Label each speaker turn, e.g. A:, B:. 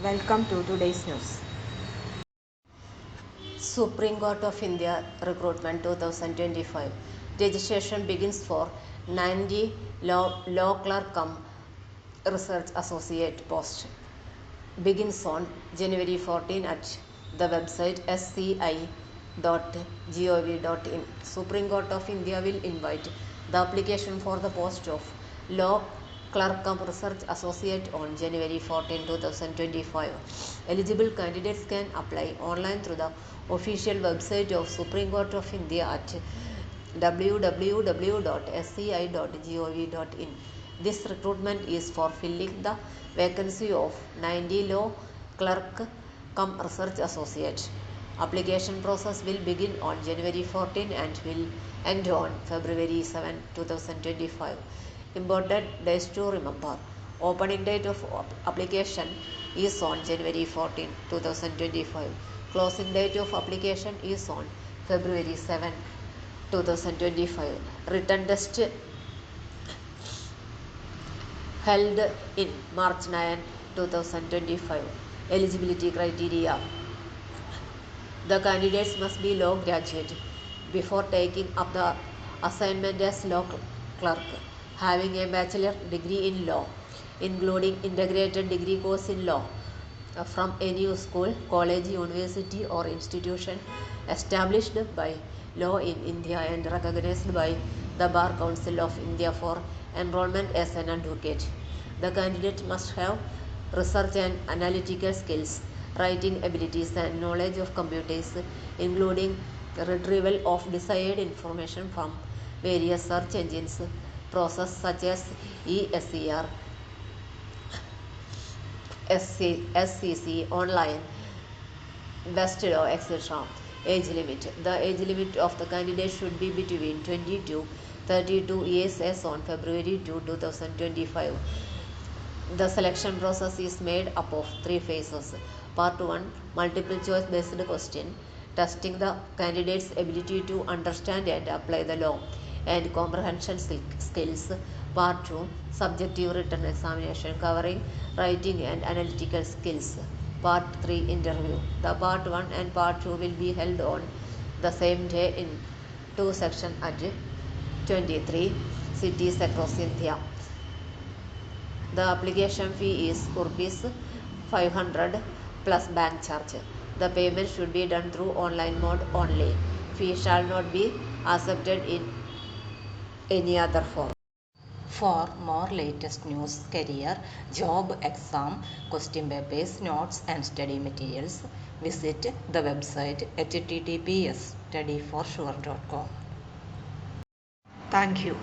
A: Welcome to today's news.
B: Supreme Court of India Recruitment 2025. Registration begins for 90 Law Clerk cum Research Associate post. Begins on January 14 at the website sci.gov.in. Supreme Court of India will invite the application for the post of Law Clerk cum Research Associate on January 14, 2025. Eligible candidates can apply online through the official website of Supreme Court of India at www.sci.gov.in. This recruitment is for filling the vacancy of 90 Law Clerk cum Research Associate. Application process will begin on January 14 and will end on February 7, 2025. Important days to remember. Opening date of application is on January 14, 2025. Closing date of application is on February 7, 2025. Written test held in March 9, 2025. Eligibility criteria. The candidates must be law graduate before taking up the assignment as law clerk, having a bachelor degree in law, including integrated degree course in law from any school, college, university or institution established by law in India and recognized by the Bar Council of India for enrollment as an advocate. The candidate must have research and analytical skills, writing abilities and knowledge of computers, including retrieval of desired information from various search engines, process such as ESER, SCC, online, best law, etc. Age limit. The age limit of the candidate should be between 20 to 32 years as on February 2, 2025. The selection process is made up of 3 phases. Part 1, multiple choice based question, testing the candidate's ability to understand and apply the law and comprehension skills. Part 2, subjective written examination covering writing and analytical skills. Part 3, interview. The Part 1 and Part 2 will be held on the same day in 2 sections at 23 cities across India. The application fee is Rs 500 plus bank charge. The payment should be done through online mode only. Fee shall not be accepted in any other form.
C: For more latest news, career, job, exam, question papers, notes and study materials, visit the website https://studyforsure.com.
A: Thank you.